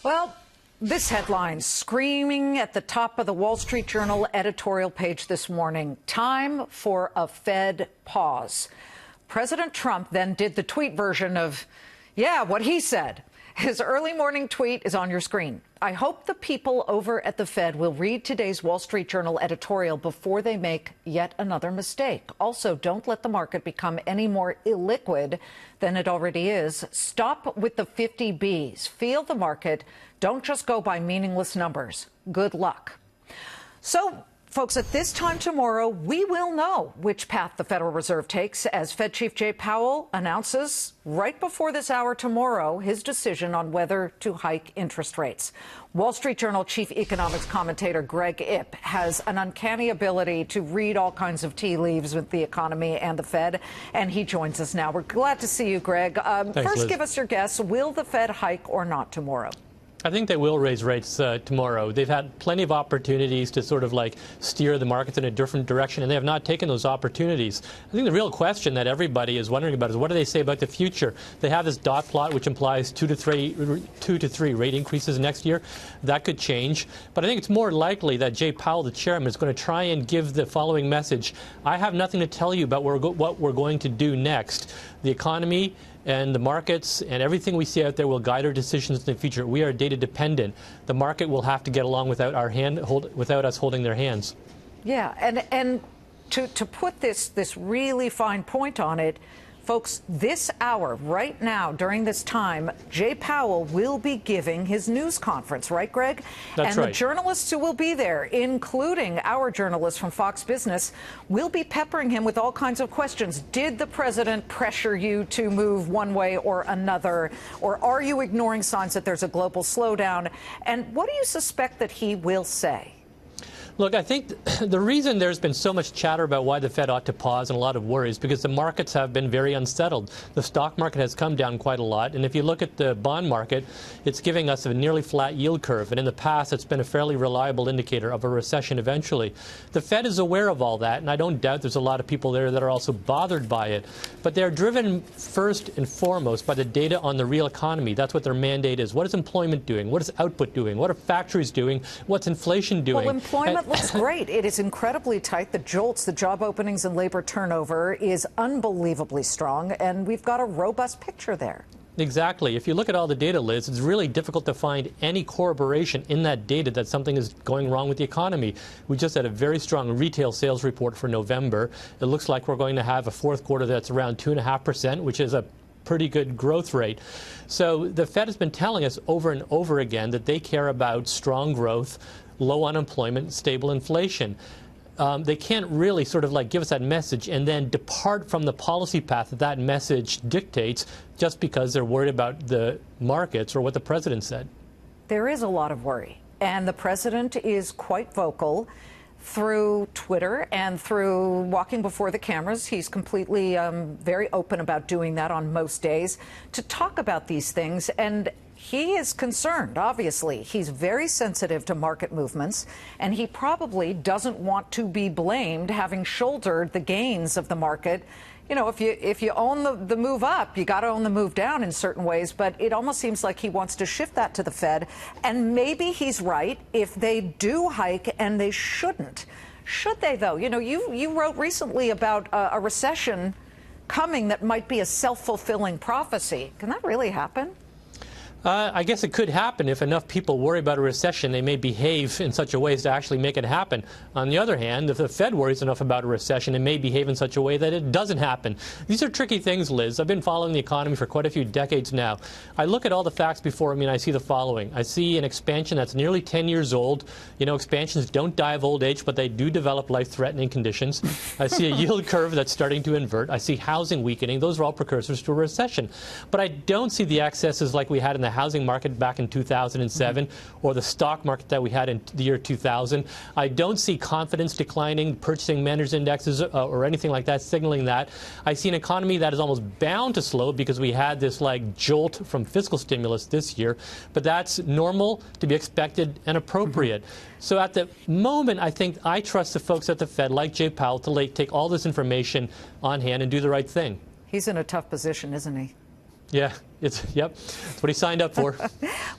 Well, this headline screaming at the top of the Wall Street Journal editorial page this morning: time for a Fed pause. President Trump then did the tweet version of, what he said. His early morning tweet is on your screen. I hope the people over at the Fed will read today's Wall Street Journal editorial before they make yet another mistake. Also, don't let the market become any more illiquid than it already is. Stop with the 50 Bs. Feel the market. Don't just go by meaningless numbers. Good luck. So, folks, at this time tomorrow, we will know which path the Federal Reserve takes as Fed Chief Jay Powell announces right before this hour tomorrow his decision on whether to hike interest rates. Wall Street Journal chief economics commentator Greg Ip has an uncanny ability to read all kinds of tea leaves with the economy and the Fed, and he joins us now. We're glad to see you, Greg. Thanks, first, Liz. give us your guess. Will the Fed hike or not tomorrow? I think they will raise rates tomorrow. They've had plenty of opportunities to sort of like steer the markets in a different direction, and they have not taken those opportunities. I think the real question that everybody is wondering about is what do they say about the future? They have this dot plot which implies two to three rate increases next year. That could change. But I think it's more likely that Jay Powell, the chairman, is going to try and give the following message. I have nothing to tell you about what we're going to do next. The economy and the markets and everything we see out there will guide our decisions in the future. We are data dependent. The market will have to get along without without us holding their hands. Yeah, and to put this really fine point on it, folks, this hour, right now, during this time, Jay Powell will be giving his news conference, right, Greg? That's right. And the journalists who will be there, including our journalists from Fox Business, will be peppering him with all kinds of questions. Did the president pressure you to move one way or another? Or are you ignoring signs that there's a global slowdown? And what do you suspect that he will say? Look, I think the reason there's been so much chatter about why the Fed ought to pause and a lot of worries because the markets have been very unsettled. The stock market has come down quite a lot. And if you look at the bond market, it's giving us a nearly flat yield curve. And in the past, it's been a fairly reliable indicator of a recession eventually. The Fed is aware of all that. And I don't doubt there's a lot of people there that are also bothered by it. But they're driven first and foremost by the data on the real economy. That's what their mandate is. What is employment doing? What is output doing? What are factories doing? What's inflation doing? Well, employment looks great. It is incredibly tight. The jolts, the job openings and labor turnover is unbelievably strong, and we've got a robust picture there. Exactly. If you look at all the data, Liz, it's really difficult to find any corroboration in that data that something is going wrong with the economy. We just had a very strong retail sales report for November. It looks like we're going to have a fourth quarter that's around 2.5%, which is a pretty good growth rate. So the Fed has been telling us over and over again that they care about strong growth, low unemployment, stable inflation. They can't really sort of like give us that message and then depart from the policy path that message dictates just because they're worried about the markets or what the president said. There is a lot of worry, and the president is quite vocal through Twitter and through walking before the cameras. He's completely very open about doing that on most days to talk about these things. And he is concerned, obviously. He's very sensitive to market movements, and he probably doesn't want to be blamed having shouldered the gains of the market. You know, if you own the move up, you got to own the move down in certain ways. But it almost seems like he wants to shift that to the Fed. And maybe he's right if they do hike, and they shouldn't. Should they, though? You know, you wrote recently about a recession coming that might be a self-fulfilling prophecy. Can that really happen? I guess it could happen if enough people worry about a recession. They may behave in such a way as to actually make it happen. On the other hand, if the Fed worries enough about a recession, it may behave in such a way that it doesn't happen. These are tricky things, Liz. I've been following the economy for quite a few decades now. I look at all the facts before me and I see the following. I see an expansion that's nearly 10 years old. You know, expansions don't die of old age, but they do develop life-threatening conditions. I see a yield curve that's starting to invert. I see housing weakening. Those are all precursors to a recession. But I don't see the excesses like we had in the housing market back in 2007 or the stock market that we had in the year 2000. I don't see confidence declining, purchasing managers indexes or anything like that signaling that. I see an economy that is almost bound to slow because we had this like jolt from fiscal stimulus this year, but that's normal, to be expected and appropriate. So at the moment, I think I trust the folks at the Fed, like Jay Powell, to take all this information on hand and do the right thing. He's in a tough position, isn't he? Yeah, Yep, that's what he signed up for.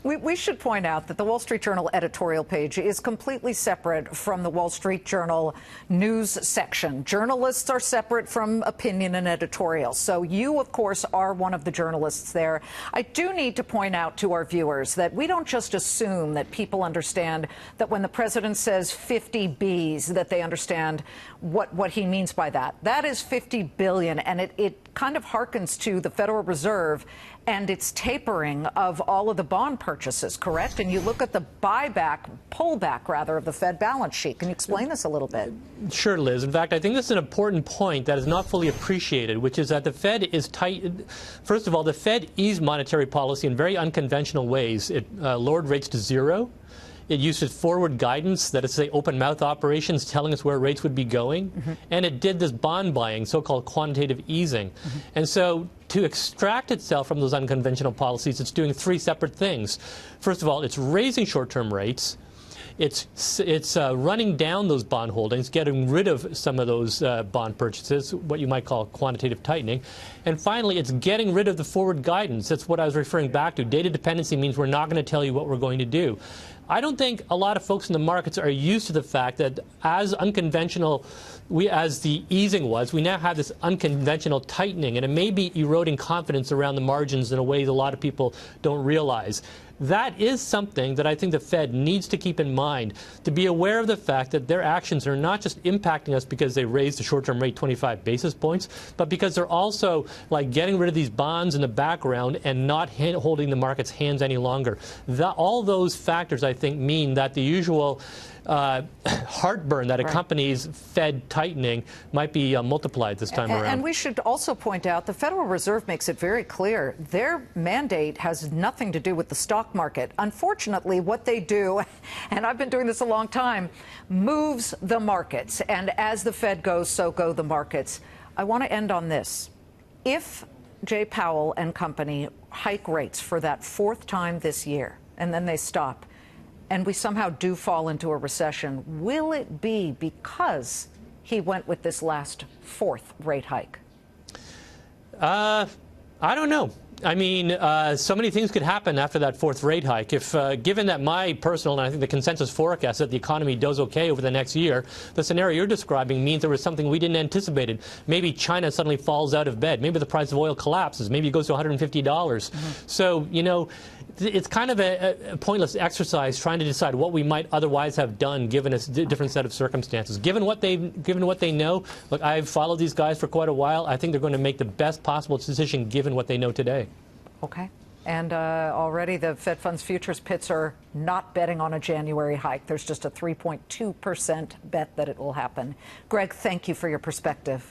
We should point out that the Wall Street Journal editorial page is completely separate from the Wall Street Journal news section. Journalists are separate from opinion and editorial. So you, of course, are one of the journalists there. I do need to point out to our viewers that we don't just assume that people understand that when the president says 50 Bs, that they understand what he means by that. That is 50 billion, and it kind of harkens to the Federal Reserve and its tapering of all of the bond purchases, correct? And you look at the pullback, rather, of the Fed balance sheet. Can you explain this a little bit? Sure, Liz. In fact, I think this is an important point that is not fully appreciated, which is that the Fed is tight. First of all, the Fed eased monetary policy in very unconventional ways. It lowered rates to zero. It uses forward guidance, that is to say open mouth operations, telling us where rates would be going. And it did this bond buying, so-called quantitative easing. And so to extract itself from those unconventional policies, it's doing three separate things. First of all, it's raising short-term rates. It's running down those bond holdings, getting rid of some of those bond purchases, what you might call quantitative tightening. And finally, it's getting rid of the forward guidance. That's what I was referring back to. Data dependency means we're not going to tell you what we're going to do. I don't think a lot of folks in the markets are used to the fact that as unconventional as the easing was, we now have this unconventional tightening, and it may be eroding confidence around the margins in a way that a lot of people don't realize. That is something that I think the Fed needs to keep in mind, to be aware of the fact that their actions are not just impacting us because they raised the short-term rate 25 basis points, but because they're also like getting rid of these bonds in the background and not holding the market's hands any longer. All those factors, I think, mean that the usual heartburn that accompanies Fed tightening might be multiplied this time around. And we should also point out the Federal Reserve makes it very clear their mandate has nothing to do with the stock market. Unfortunately, what they do, and I've been doing this a long time, moves the markets. And as the Fed goes, so go the markets. I want to end on this. If Jay Powell and company hike rates for that fourth time this year, and then they stop, and we somehow do fall into a recession, will it be because he went with this last fourth rate hike? I don't know. I mean, so many things could happen after that fourth rate hike. If, given that my personal, and I think the consensus forecast that the economy does okay over the next year, the scenario you're describing means there was something we didn't anticipate. Maybe China suddenly falls out of bed. Maybe the price of oil collapses. Maybe it goes to $150. So, you know, it's kind of a pointless exercise trying to decide what we might otherwise have done given a different set of circumstances. Given what they know, look, I've followed these guys for quite a while. I think they're going to make the best possible decision given what they know today. Okay. And already the Fed funds futures pits are not betting on a January hike. There's just a 3.2% bet that it will happen. Greg, thank you for your perspective.